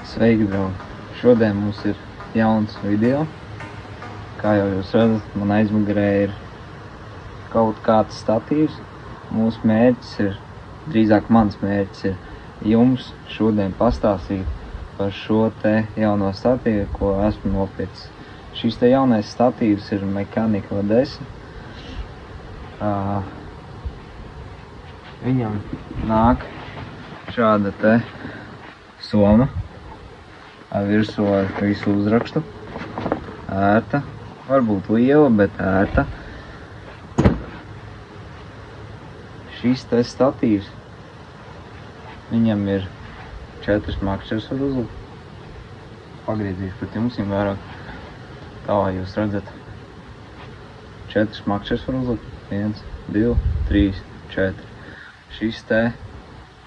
Sveiki, draugi! Šodien mums ir jauns video. Kā jau jūs redzat, man aizmugurē ir kaut kāds statīvs. Mūsu mērķis ir, drīzāk mans mērķis ir jums šodien pastāstīt par šo te jauno statīvu, ko esmu nopircis. Šis te jaunais statīvs ir Mechanic V10. Viņam nāk šāda te soma ar virsū ar visu uzrakstu. Ērta, varbūt liela, bet ērta. Šis te statīvs, viņam ir 4 makšķers var uzlikt. Pagriezīšu pret jums vairāk. Tā jūs redzat. 4 makšķers var uzlikt. 1, 2, 3, 4. Šis te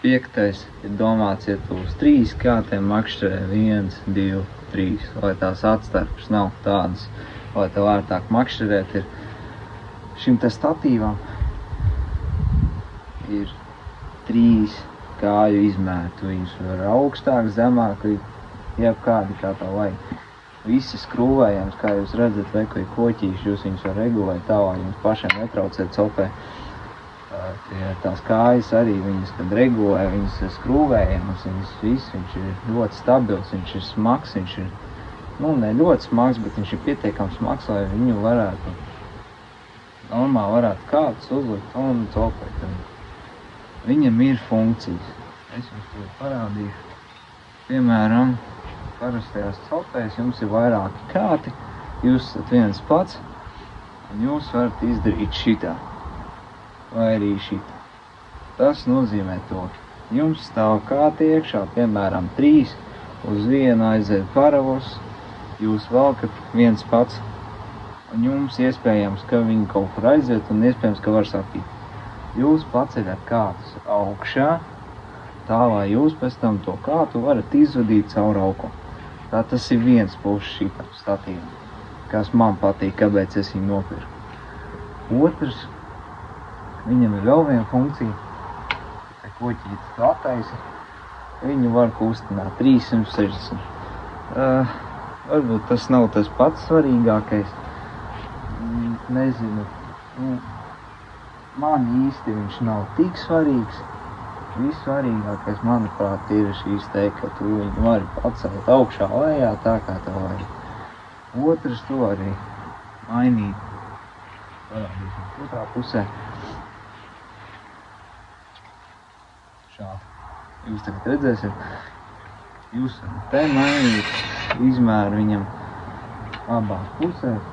5. ir domāts iet uz 3 kārtiem makšķerē. 1, 2, 3. Lai tās atstarpes nav tādas, lai tev ērtāk makšķerēt ir. Šim te statīvam ir 3 kāju izmērti. Viņus var augstāk, zemāk, jebkādi kā tā vajag. Visi skrūvējams, kā jūs redzat, vai ko ir koķīši, jūs viņus var regulēt tā, lai jums pašiem netraucēt copē. Tās kājas arī viņas, kad regulē, viņas ir skrūvējams, viņas viss, viņš ir ļoti stabils, viņš ir smags, viņš ir, ne ļoti smags, bet viņš ir pietiekams smags, lai viņu varētu, normāli varētu kāds uzlikt un copēt. Viņam ir funkcijas. Es jums to parādīšu. Piemēram, parastajās copēs jums ir vairāki kāti, jūs esat viens pats, un jūs varat izdarīt šitā, vai arī šitā. Tas nozīmē to, jums stāv kāti iekšā, piemēram, 3, uz vienu aiziet paravos, jūs valkat viens pats, un jums iespējams, ka viņi kaut kur aiziet, un iespējams, ka var sapīt. Jūs paceļat kātus augšā, tā lai jūs pēc tam to kātu varat izvadīt caur auko. Tā tas ir viens puses šitam statīvam, kas man patīk, kāpēc es viņu nopirku. Otrs, viņam ir vēl viena funkcija, ka koķītis attaisa, viņu var kustināt 360. Varbūt tas nav tas pats svarīgākais, nezinu, man īsti viņš nav tik svarīgs. Vissvarīgākais, manuprāt, ir šīs te, ka tu viņu vari pacelt augšā lejā, tā kā tev vajag. Otrs, to arī mainīt. Parādīsim otrā pusē. Šādi. Jūs tagad redzēsiet, jūs te mainīt izmēru viņam abās pusēs.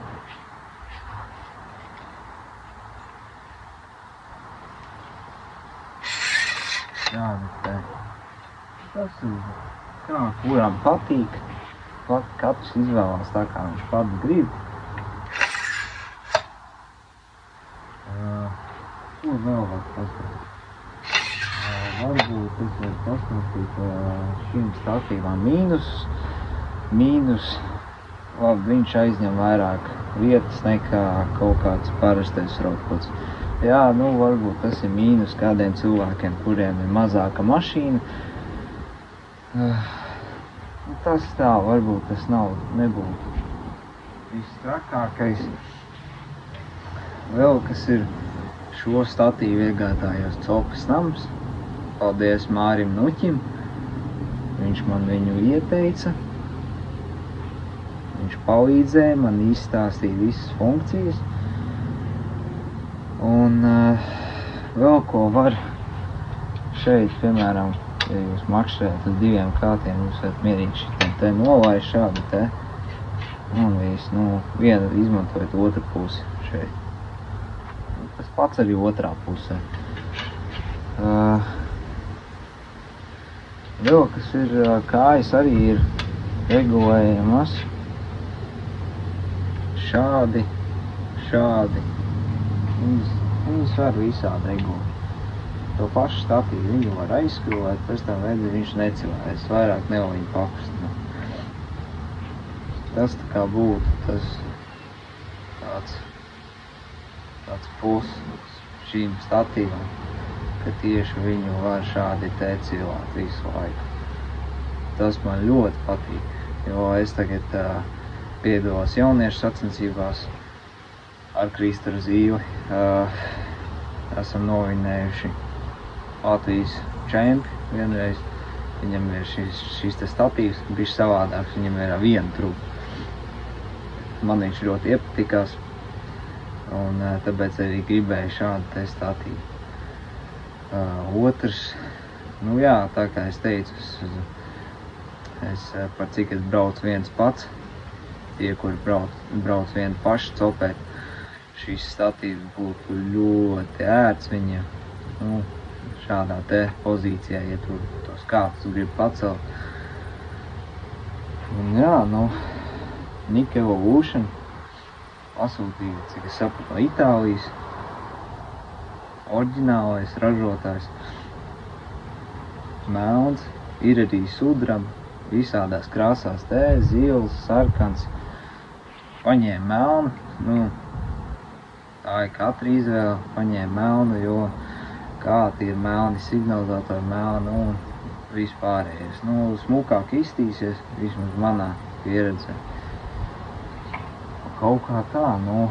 Tas ir, kā kuram patīk, katrs izvēlās tā, kā viņš pats grib. Ko vēl var pastāstīt? Varbūt es varu pastāstīt šim statīvam mīnus, labi, viņš aizņem vairāk vietas nekā kaut kāds parastais rokpots. Jā, varbūt tas ir mīnus kādiem cilvēkiem, kuriem ir mazāka mašīna. Tas tā, varbūt tas nebūtu viss trakākais. Vēl kas ir šo statīvu iegādājos Copas nams. Paldies Mārim Nuķim. Viņš man viņu ieteica. Viņš palīdzēja man izstāstīt visas funkcijas. Un vēl ko var šeit, piemēram, ja jūs makšķerējat uz 2 kātiem, jūs varat mierīgi šitam te nolaist šādi te. Un viss, vienu izmantojat otru pusi šeit. Tas pats arī otrā pusē. Vēl kas ir, kājas arī ir regulējamas. Šādi. Viņas var visādi regulēt. To pašu statīvu viņu var aizskrūvēt, pēc tam redzi, viņš necilēs, vairāk nevar viņu pakustināt. Tas tā kā būtu tas tāds puses šīm statīvam, ka tieši viņu var šādi te cilāt visu laiku. tas man ļoti patīk, jo es tagad piedalos jauniešu sacensībās ar Kristaru Zīli. Esam novinējuši Latvijas čempi vienreiz. Viņam ir šis te statīvs, bišķi savādāks, viņam ir viena trūka. Man viņš ļoti iepatikās, un tāpēc arī gribēju šādu te statīvu. Otrs, nu jā, tā kā es teicu, es par cik es braucu viens pats, tie, kuri brauc vieni paši copēt, šīs statīvs būtu ļoti ērts viņiem. Nu, šādā te pozīcijā, ja tur tos kāpus grib pacelt. Un jā, nu, Nika Evolution pasūtīja, cik es sapratu, no Itālijas. Oriģinālais ražotājs. Melns, ir arī sudraba, visādās krāsās te, zils, sarkans. Paņēma melnu, nu, tā ir katra izvēle, paņēma melnu, jo kāti ir melni, signalizatori melni un vispārējais. Nu, smukāk iztīsies, vismaz manā pieredzē. Kaut kā tā, nu,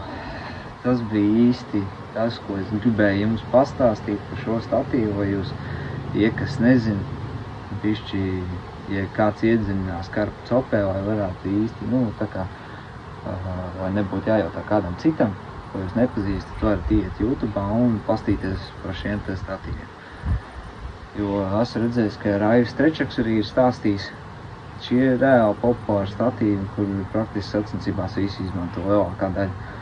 tas bija īsti tas, ko es gribēju jums pastāstīt par šo statīvu, vai jūs, tie, kas nezin, bišķi, ja kāds iedziļinās karpu copē, vai varētu īsti, nu, tā kā, vai nebūtu jājautā kādam citam, ko jūs nepazīstat, varat iet YouTube un pastīties par šiem te statīviem. Jo esmu redzējis, ka Raivis Strečaks arī ir stāstījis, šie ir reāli populāri statīvi, kur praktiski sacensībās visi izmanto lielākā daļa.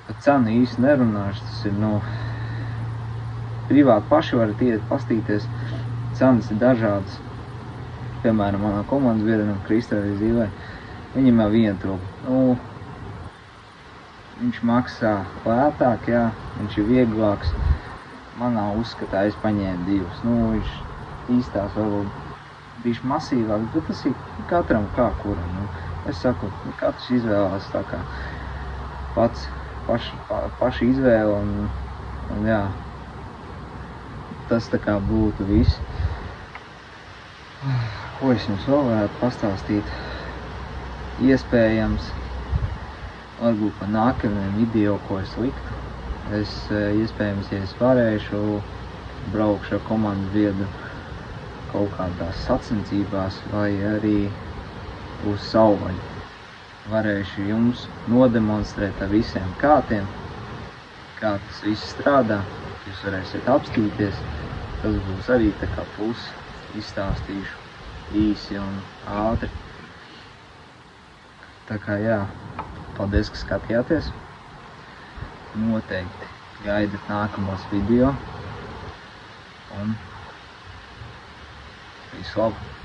Par cenu īsti nerunāšu, tas ir, nu, privāti paši varat iet pastīties, cenas ir dažādas. Piemēram, manā komandas biedram Kristarai Zīlei, viņam jau viena trūka. Nu, viņš maksā lētāk, jā, viņš ir vieglāks. Manā uzskatā es paņēmu divus. Nu, viņš īstās varbūt bišķi masīvāks, bet tas ir katram kā kuram. Nu, es saku, katrs izvēlās tā kā paši izvēle un jā, tas tā kā būtu viss. Ko es jums vēl varētu pastāstīt? Iespējams, varbūt par nākamajiem video, ko es liktu. Es, iespējams, ja es varēšu, braukšu ar komandas biedru kaut kādās sacensībās vai arī uz savvaļu. Varēšu jums nodemonstrēt ar visiem kātiem, kā tas viss strādā. Jūs varēsiet apstīties. Tas būs arī tā kā pusi. Izstāstīšu īsi un ātri. Tā kā jā. Paldies, ka skatījāties. Noteikti gaidat nākamos video. Un visu labu!